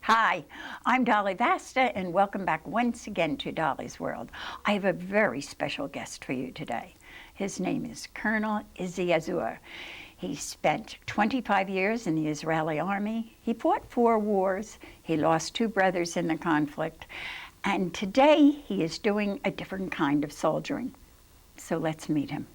Hi, I'm Dolly Vasta, and welcome back once again to Dolly's World. I have a very special guest for you today. His name is Colonel Izzy Azur. He spent 25 years in the Israeli army. He fought 4 wars. He lost 2 brothers in the conflict. And today he is doing a different kind of soldiering. So let's meet him.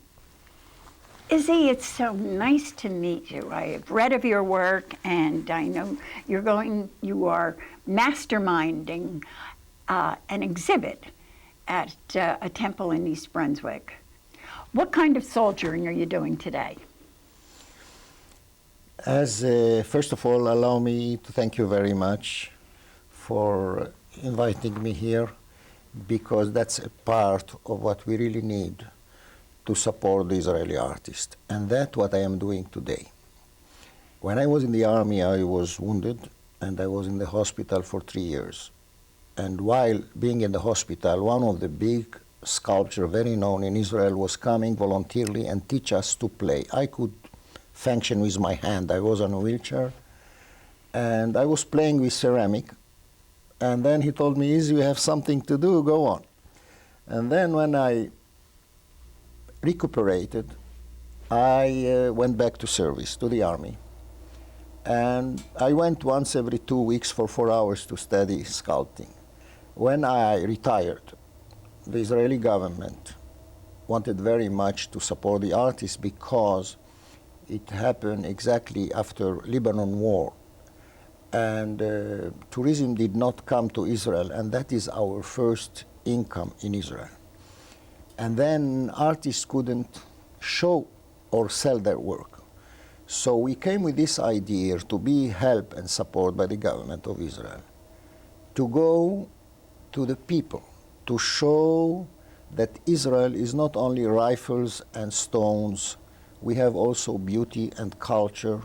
Izzy, it's so nice to meet you. I have read of your work, and I know you are masterminding an exhibit at a temple in East Brunswick. What kind of soldiering are you doing today? First of all, allow me to thank you very much for inviting me here, because that's a part of what we really need to support the Israeli artist. And that's what I am doing today. When I was in the army, I was wounded, and I was in the hospital for 3 years. And while being in the hospital, one of the big sculptors, very known in Israel, was coming voluntarily and teach us to play. I could function with my hand. I was on a wheelchair, and I was playing with ceramic. And then he told me, "Izzy, you have something to do, go on." And then when I recuperated, I went back to service, to the army. And I went once every 2 weeks for 4 hours to study sculpting. When I retired, the Israeli government wanted very much to support the artists because it happened exactly after Lebanon war. And tourism did not come to Israel, and that is our first income in Israel. And then artists couldn't show or sell their work. So we came with this idea to be helped and supported by the government of Israel, to go to the people, to show that Israel is not only rifles and stones, we have also beauty and culture.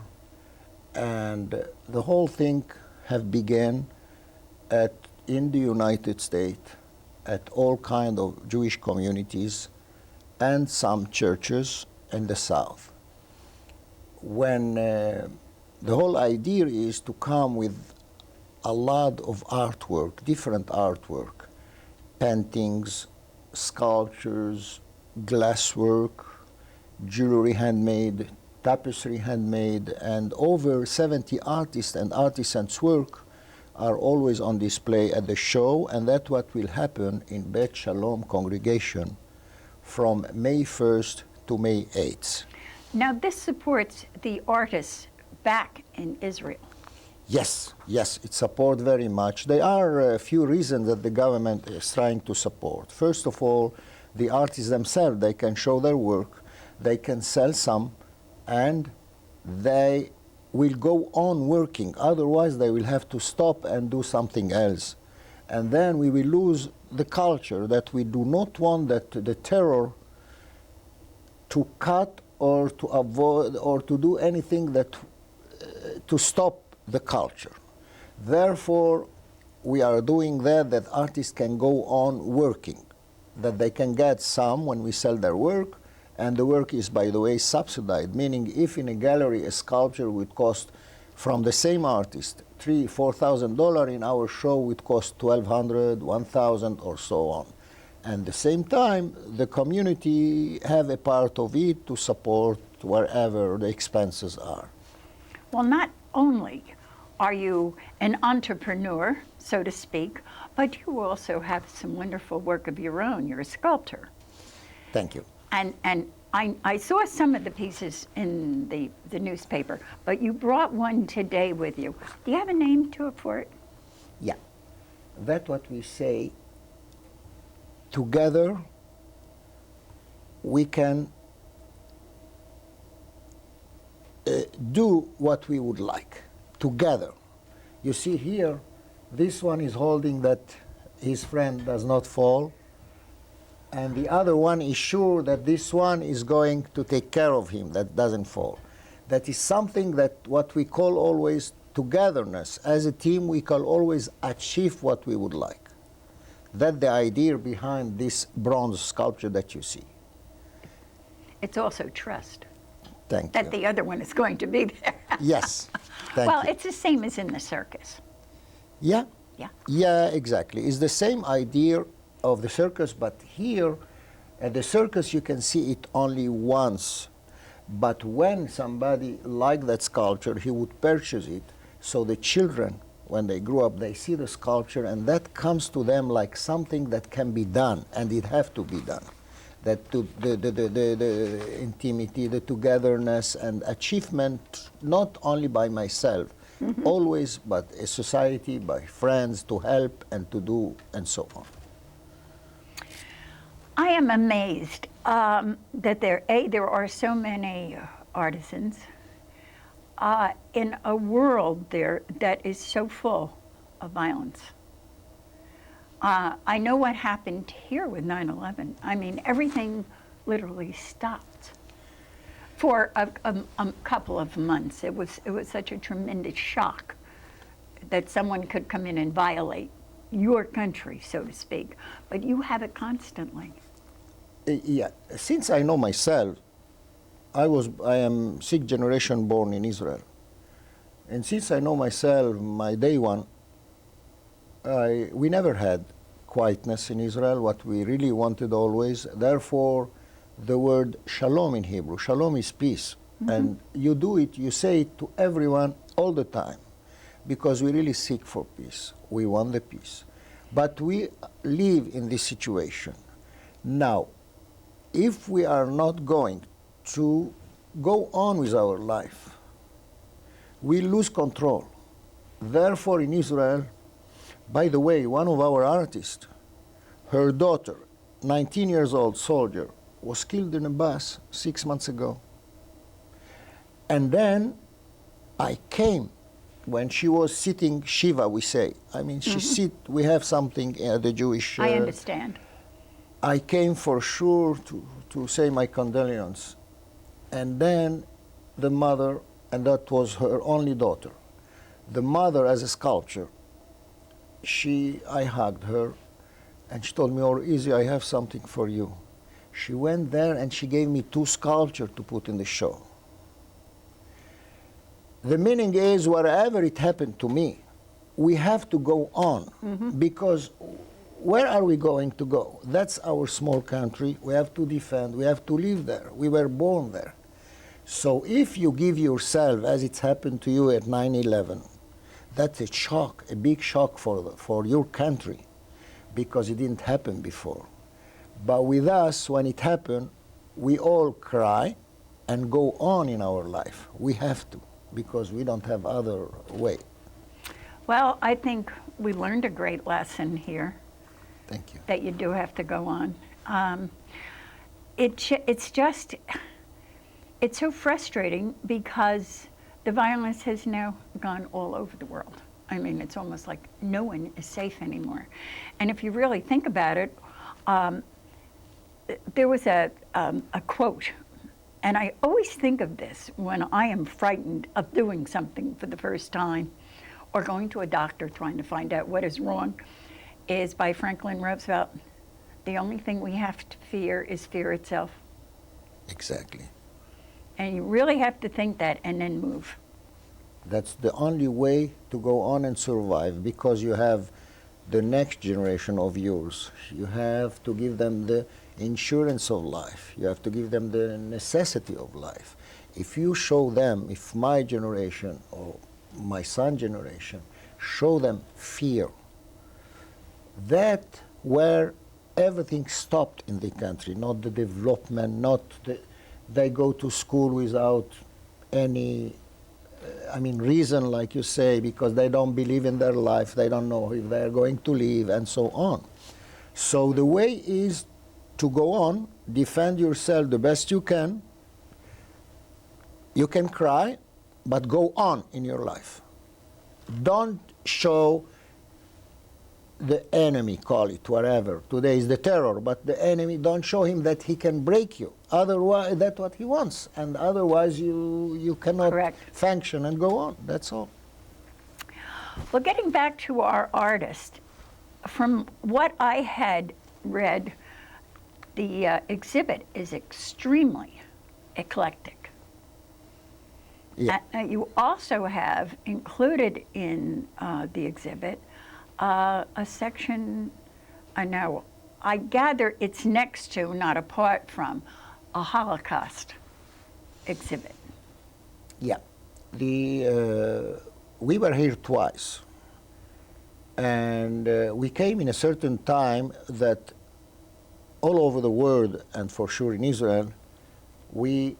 And the whole thing have begun in the United States, at all kind of Jewish communities and some churches in the South. When the whole idea is to come with a lot of artwork, different artwork, paintings, sculptures, glasswork, jewelry handmade, tapestry handmade, and over 70 artists and artisans' work are always on display at the show, and that's what will happen in Beit Shalom congregation from May 1st to May 8th. Now, this supports the artists back in Israel. Yes, it supports very much. There are a few reasons that the government is trying to support. First of all, the artists themselves, they can show their work, they can sell some, and they will go on working. Otherwise, they will have to stop and do something else. And then we will lose the culture, that we do not want that the terror to cut or to avoid or to do anything that to stop the culture. Therefore, we are doing that artists can go on working, that they can get some when we sell their work. And the work is, by the way, subsidized, meaning if in a gallery a sculpture would cost, from the same artist, $3,000-4,000, in our show would cost $1,200, $1,000, or so on. And at the same time, the community have a part of it to support wherever the expenses are. Well, not only are you an entrepreneur, so to speak, but you also have some wonderful work of your own. You're a sculptor. Thank you. And I saw some of the pieces in the newspaper, but you brought one today with you. Do you have a name for it? Yeah. That's what we say. Together, we can do what we would like. Together. You see here, this one is holding that his friend does not fall. And the other one is sure that this one is going to take care of him, that doesn't fall. That is something that what we call always togetherness. As a team, we can always achieve what we would like. That's the idea behind this bronze sculpture that you see. It's also trust. Thank you. That the other one is going to be there. Yes. Thank well, you. it's the same as in the circus. Yeah. Yeah. Yeah, exactly. It's the same idea of the circus, but here at the circus you can see it only once. But when somebody liked that sculpture, he would purchase it. So the children, when they grow up, they see the sculpture, and that comes to them like something that can be done, and it have to be done. That the intimacy, the togetherness, and achievement, not only by myself, always, but a society, by friends, to help and to do, and so on. I am amazed that there are so many artisans in a world there that is so full of violence. I know what happened here with 9/11. I mean, everything literally stopped for a couple of months. It was such a tremendous shock that someone could come in and violate your country, so to speak. But you have it constantly. Yeah, since I know myself, I am sixth generation born in Israel. And since I know myself, my day one, we never had quietness in Israel, what we really wanted always. Therefore, the word shalom in Hebrew, shalom is peace. And you do it, you say it to everyone all the time, because we really seek for peace. We want the peace. But we live in this situation. Now, if we are not going to go on with our life, we lose control. Therefore, in Israel, by the way, one of our artists, her daughter, 19 years old soldier, was killed in a bus 6 months ago. And then I came when she was sitting Shiva, we say. I mean, we have something at the Jewish... I understand. I came for sure to say my condolences. And then the mother, and that was her only daughter, the mother as a sculptor, I hugged her, and she told me, "Oh, Izzy, I have something for you." She went there and she gave me 2 sculptures to put in the show. The meaning is, wherever it happened to me, we have to go on, because where are we going to go? That's our small country. We have to defend. We have to live there. We were born there. So if you give yourself, as it's happened to you at 9/11, that's a shock, a big shock for your country, because it didn't happen before. But with us, when it happened, we all cry and go on in our life. We have to, because we don't have other way. Well, I think we learned a great lesson here. Thank you. That you do have to go on. It's so frustrating because the violence has now gone all over the world. I mean, it's almost like no one is safe anymore. And if you really think about it, there was a quote, and I always think of this when I am frightened of doing something for the first time or going to a doctor trying to find out what is wrong, is by Franklin Roosevelt. The only thing we have to fear is fear itself. Exactly. And you really have to think that and then move. That's the only way to go on and survive, because you have the next generation of yours. You have to give them the insurance of life. You have to give them the necessity of life. If you show them, if my generation or my son's generation show them fear, that where everything stopped in the country, not the development, they go to school without any reason, like you say, because they don't believe in their life, they don't know if they're going to live, and so on. So the way is to go on, defend yourself the best you can. You can cry, but go on in your life. Don't show the enemy, call it whatever. Today is the terror, but the enemy, don't show him that he can break you. Otherwise, that's what he wants. And otherwise, you cannot function and go on. That's all. Well, getting back to our artist, from what I had read, the exhibit is extremely eclectic. Yeah. You also have included in the exhibit A section, I know, I gather it's next to, not apart from, a Holocaust exhibit. Yeah. We were here twice. And we came in a certain time that all over the world, and for sure in Israel, we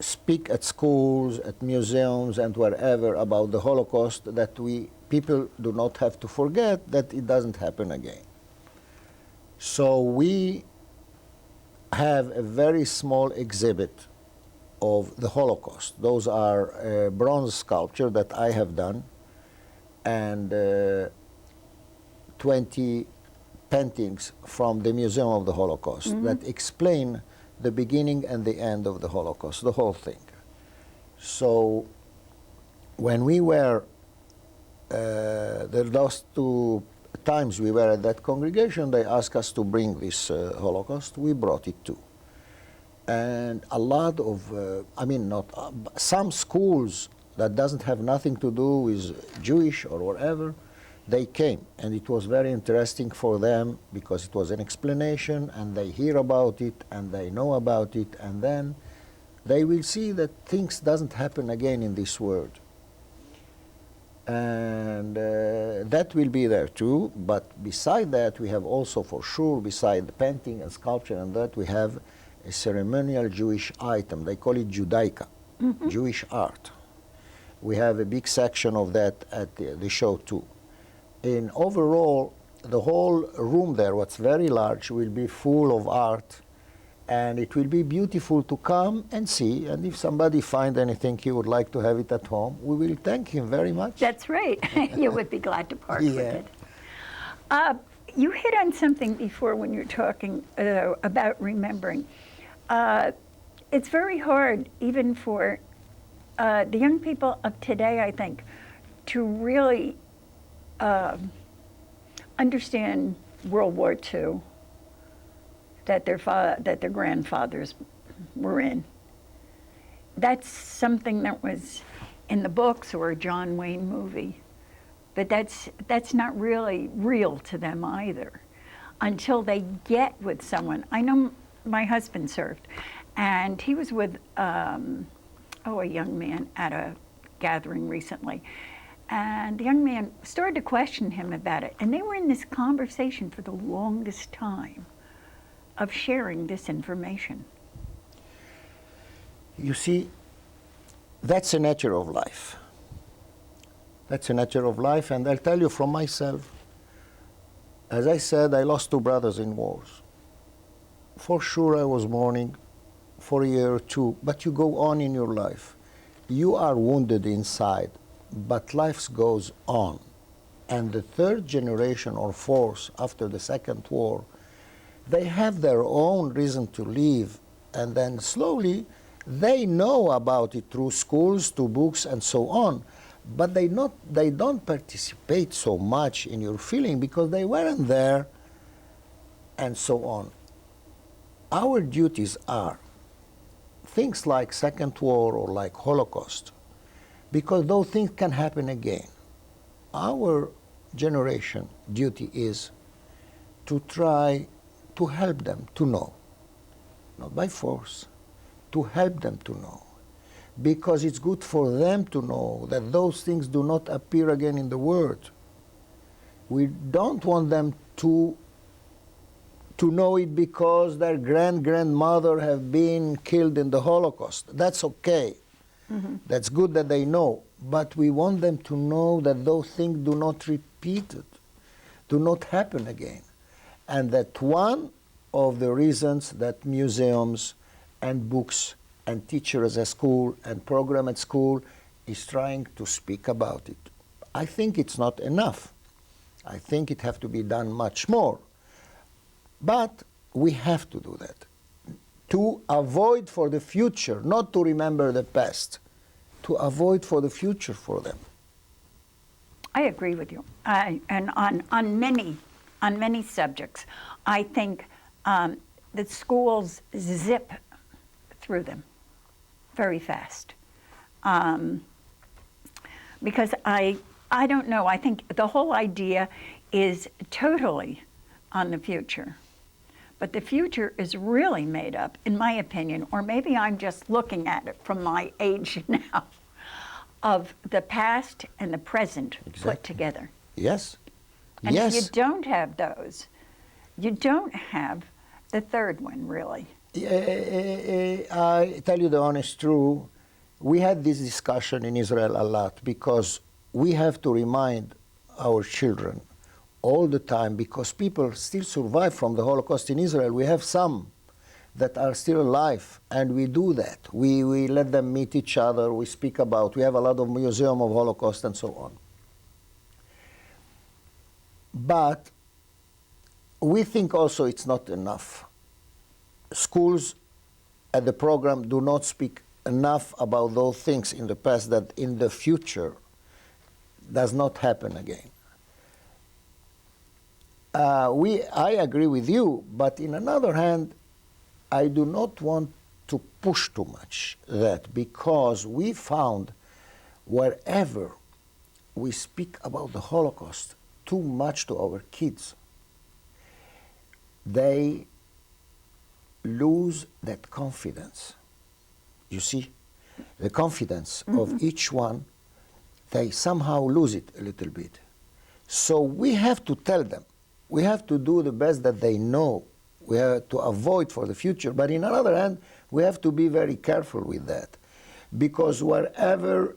speak at schools, at museums, and wherever about the Holocaust, that people do not have to forget that it doesn't happen again. So we have a very small exhibit of the Holocaust. Those are bronze sculpture that I have done, and 20 paintings from the Museum of the Holocaust that explain the beginning and the end of the Holocaust, the whole thing. So when we were, the last 2 times we were at that congregation, they asked us to bring this Holocaust. We brought it too. And a lot of, some schools that doesn't have nothing to do with Jewish or whatever, they came, and it was very interesting for them because it was an explanation, and they hear about it, and they know about it, and then they will see that things doesn't happen again in this world. And that will be there too, but beside that, we have also for sure, beside the painting and sculpture and that, we have a ceremonial Jewish item. They call it Judaica, Jewish art. We have a big section of that at the show too. In overall, the whole room there, what's very large, will be full of art, and it will be beautiful to come and see. And if somebody finds anything he would like to have it at home, we will thank him very much. That's right. You would be glad to part with Yeah. it. You hit on something before when you're talking about remembering. It's very hard, even for the young people of today, I think, to really understand World War II, that their grandfathers were in. That's something that was in the books or a John Wayne movie, but that's not really real to them either until they get with someone. I know my husband served, and he was with a young man at a gathering recently. And the young man started to question him about it. And they were in this conversation for the longest time of sharing this information. You see, that's the nature of life. That's the nature of life, and I'll tell you from myself. As I said, I lost 2 brothers in wars. For sure I was mourning for a year or 2, but you go on in your life. You are wounded inside, but life goes on. And the 3rd generation or 4th after the Second War, they have their own reason to live, and then slowly they know about it through schools, through books, and so on. But they don't participate so much in your feeling because they weren't there, and so on. Our duties are things like Second War or like Holocaust, because those things can happen again. Our generation duty is to try to help them to know, not by force, to help them to know, because it's good for them to know that those things do not appear again in the world. We don't want them to know it because their grandmother have been killed in the Holocaust. That's okay. That's good that they know, but we want them to know that those things do not repeat it, do not happen again. And that one of the reasons that museums and books and teachers at school and program at school is trying to speak about it. I think it's not enough. I think it have to be done much more. But we have to do that to avoid for the future, not to remember the past, to avoid for the future for them. I agree with you. And on many subjects, I think that schools zip through them very fast. Because I I don't know. I think the whole idea is totally on the future. But the future is really made up, in my opinion, or maybe I'm just looking at it from my age now, of the past and the present put together. Yes. And yes. if you don't have those, you don't have the third one, really. I tell you the honest truth, we had this discussion in Israel a lot because we have to remind our children all the time, because people still survive from the Holocaust in Israel. We have some that are still alive, and we do that. We let them meet each other, we speak about, we have a lot of museum of Holocaust and so on. But we think also it's not enough. Schools at the program do not speak enough about those things in the past that in the future does not happen again. I agree with you, but in another hand, I do not want to push too much that, because we found wherever we speak about the Holocaust too much to our kids, they lose that confidence. You see, the confidence of each one, they somehow lose it a little bit. So we have to tell them, we have to do the best that they know. We have to avoid for the future. But in another hand, we have to be very careful with that. Because wherever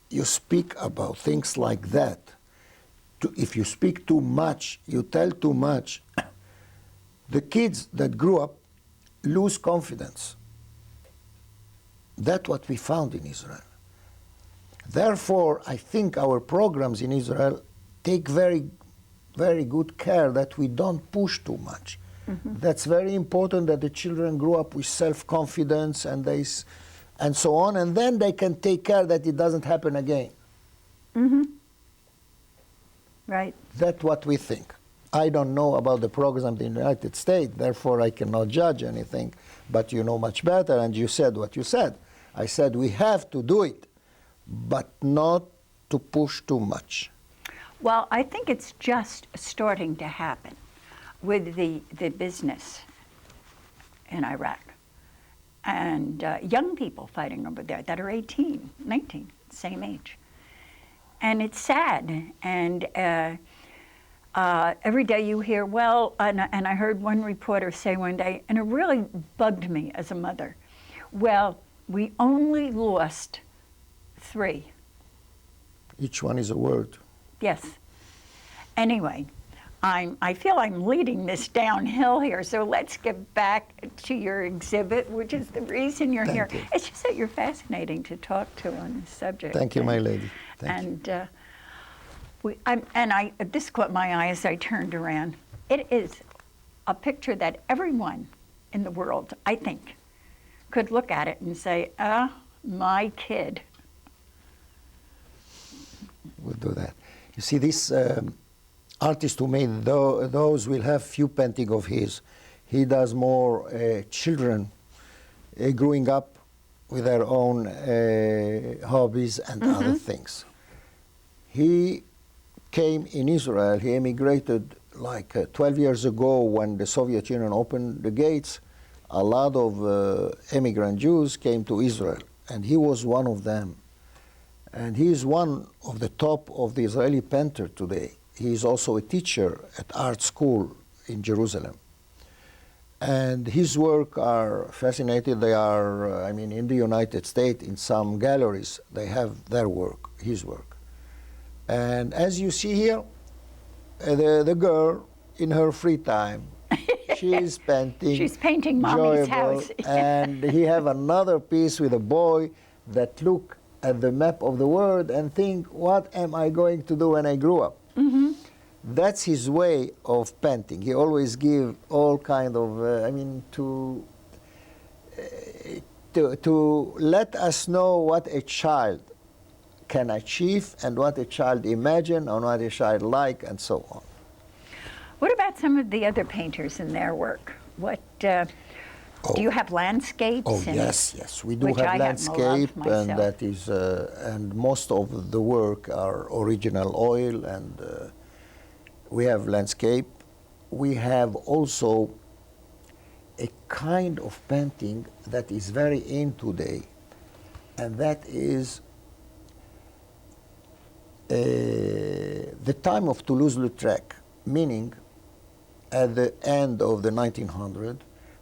you speak about things like that, if you speak too much, you tell too much, the kids that grew up lose confidence. That's what we found in Israel. Therefore, I think our programs in Israel take very good care that we don't push too much. That's very important, that the children grow up with self-confidence and so on, and then they can take care that it doesn't happen again. Right. That's what we think. I don't know about the programs in the United States, therefore I cannot judge anything, but you know much better, and you said what you said. I said we have to do it, but not to push too much. Well, I think it's just starting to happen with the business in Iraq and young people fighting over there that are 18, 19, same age. And it's sad. And every day you hear, well, and I heard one reporter say one day, and it really bugged me as a mother, well, we only lost 3. Each one is a word. Yes. Anyway, I feel I'm leading this downhill here, so let's get back to your exhibit, which is the reason you're here. You. It's just that you're fascinating to talk to on this subject. Thank you, my lady. Thank you. This caught my eye as I turned around. It is a picture that everyone in the world, I think, could look at it and say, my kid. We'll do that. You see, this artist who made those will have few paintings of his. He does more children growing up with their own hobbies and other things. He came in Israel. He emigrated like 12 years ago when the Soviet Union opened the gates. A lot of immigrant Jews came to Israel, and he was one of them. And he is one of the top of the Israeli painter today. He is also a teacher at art school in Jerusalem. And his work are fascinating. They are, in the United States, in some galleries, they have their work, his work. And as you see here, the girl, in her free time, she is painting. She's painting mommy's house. And he have another piece with a boy that look at the map of the world and think, what am I going to do when I grow up? That's his way of painting. He always give all kind of, to let us know what a child can achieve and what a child imagine and what a child like and so on. What about some of the other painters in their work? What Do you have landscapes? Oh, and- yes, yes. We do which have I landscape, happen to love and myself. that is, and most of the work are original oil, and we have landscape. We have also a kind of painting that is very in today, and that is the time of Toulouse-Lautrec, meaning at the end of the 1900s,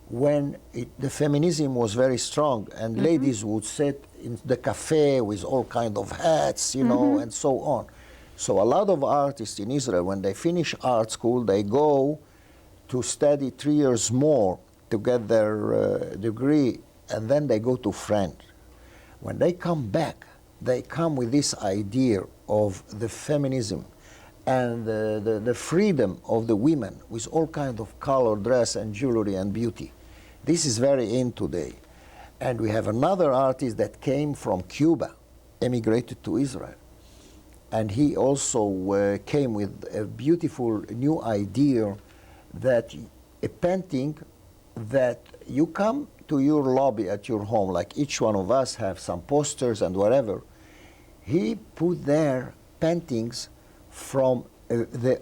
when the feminism was very strong, and ladies would sit in the cafe with all kind of hats, you know, and so on. So a lot of artists in Israel, when they finish art school, they go to study 3 years more to get their degree, and then they go to France. When they come back, they come with this idea of the feminism and the freedom of the women with all kind of color, dress, and jewelry and beauty. This is very in today. And we have another artist that came from Cuba, emigrated to Israel. And he also came with a beautiful new idea that a painting that you come to your lobby at your home, like each one of us have some posters and whatever. He put there paintings from the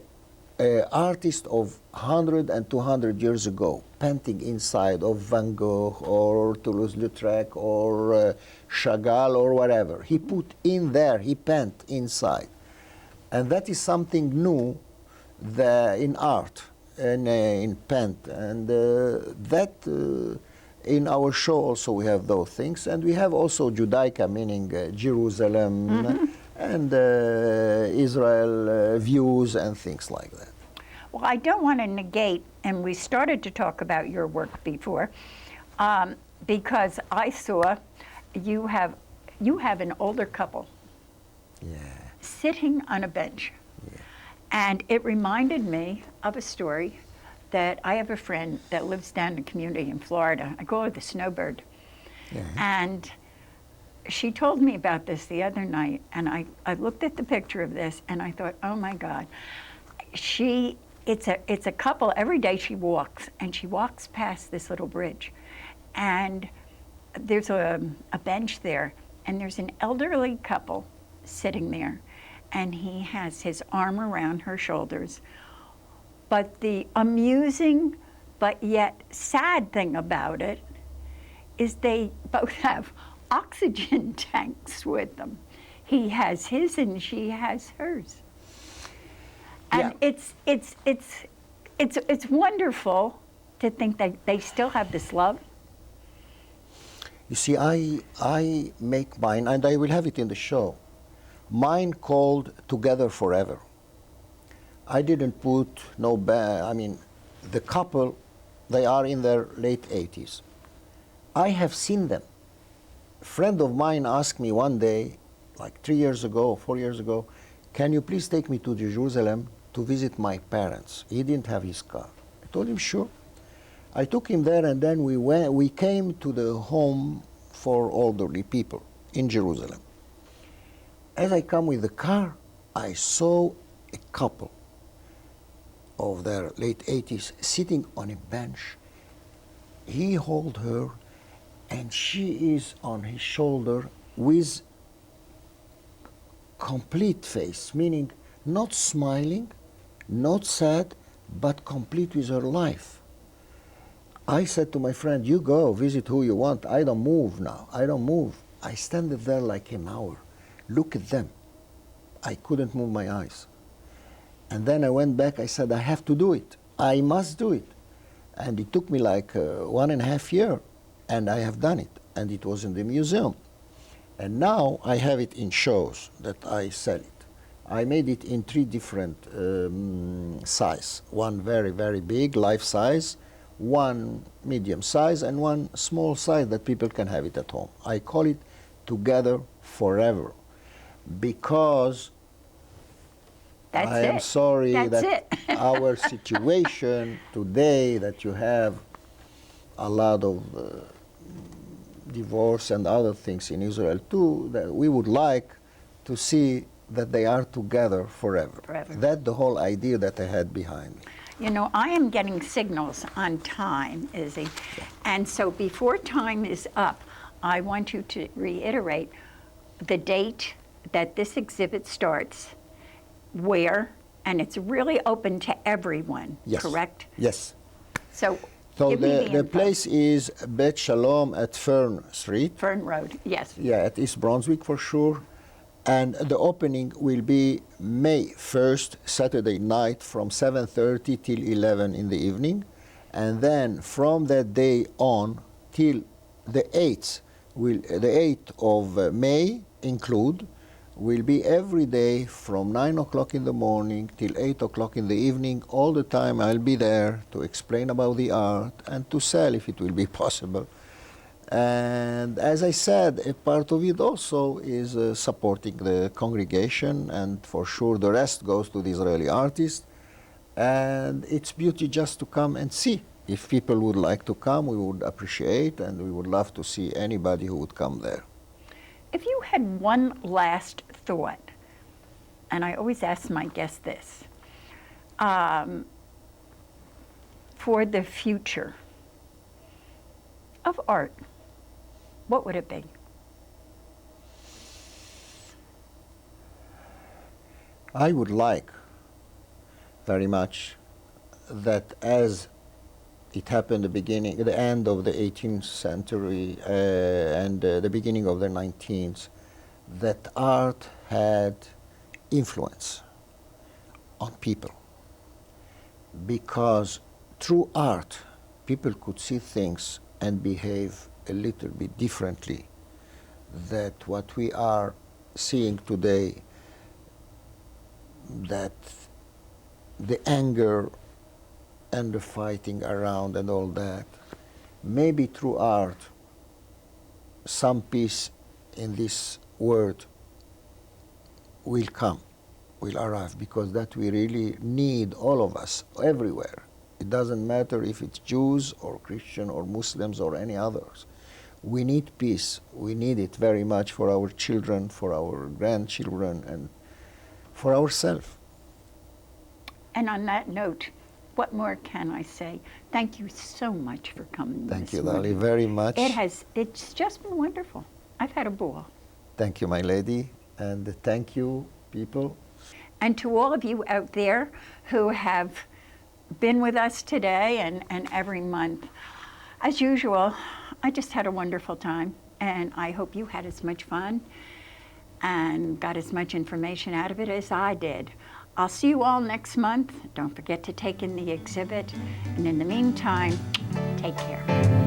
artists of 100 and 200 years ago, painting inside of Van Gogh or Toulouse-Lautrec or Chagall or whatever. He put in there, he paint inside. And that is something new in art and in paint. And in our show also we have those things. And we have also Judaica, meaning Jerusalem, and Israel views and things like that. Well, I don't want to negate, and we started to talk about your work before, because I saw you have an older couple sitting on a bench. Yeah. And it reminded me of a story that I have a friend that lives down in the community in Florida. I call her the Snowbird. Yeah. And she told me about this the other night, and I looked at the picture of this, and I thought, oh my God. It's a couple, every day she walks past this little bridge. And there's a bench there, and there's an elderly couple sitting there, and he has his arm around her shoulders. But the amusing but yet sad thing about it is they both have oxygen tanks with them. He has his and she has hers. And Yeah. it's wonderful to think that they still have this love. You see, I make mine, and I will have it in the show, mine called Together Forever. I didn't put the couple, they are in their late 80s. I have seen them. A friend of mine asked me one day, like 3 years ago, 4 years ago, can you please take me to Jerusalem to visit my parents? He didn't have his car. I told him, sure. I took him there, and then we came to the home for elderly people in Jerusalem. As I come with the car, I saw a couple of their late 80s sitting on a bench. He held her, and she is on his shoulder with complete face, meaning not smiling, not sad, but complete with her life. I said to my friend, you go visit who you want. I don't move now. I don't move. I stand there like an hour. Look at them. I couldn't move my eyes. And then I went back. I said, I have to do it. I must do it. And it took me like 1.5 years, and I have done it. And it was in the museum. And now I have it in shows that I sell it. I made it in 3 different size. One very, very big, life size, one medium size, and one small size that people can have it at home. I call it Together Forever, because I am sorry that our situation today, that you have a lot of divorce and other things in Israel too, that we would like to see that they are together forever. That's the whole idea that I had behind me. You know, I am getting signals on time, Izzy. And so before time is up, I want you to reiterate the date that this exhibit starts, where, and it's really open to everyone, Yes. correct? Yes. So, So give me the the info. place is Bet Shalom at Fern Street. Fern Road, yes. Yeah, at East Brunswick for sure. And the opening will be May 1st, Saturday night from 7:30 till 11 in the evening. And then from that day on till the 8th, the 8th of May include, will be every day from 9 o'clock in the morning till 8 o'clock in the evening. All the time I'll be there to explain about the art and to sell if it will be possible. And as I said, a part of it also is supporting the congregation, and for sure the rest goes to the Israeli artists. And it's beauty just to come and see. If people would like to come, we would appreciate, and we would love to see anybody who would come there. If you had one last thought, and I always ask my guests this, for the future of art, what would it be? I would like very much that, as it happened at the end of the 18th century and the beginning of the 19th, that art had influence on people. Because through art, people could see things and behave a little bit differently than what we are seeing today, that the anger and the fighting around and all that. Maybe through art, some peace in this world will come, will arrive, because that we really need, all of us, everywhere. It doesn't matter if it's Jews or Christian or Muslims or any others. We need peace. We need it very much for our children, for our grandchildren, and for ourselves. And on that note, what more can I say? Thank you so much for coming. Thank this you, Dolly, morning. very much. It's just been wonderful. I've had a ball. Thank you, my lady, and thank you, people. And to all of you out there who have been with us today and every month, as usual, I just had a wonderful time, and I hope you had as much fun and got as much information out of it as I did. I'll see you all next month. Don't forget to take in the exhibit, and in the meantime, take care.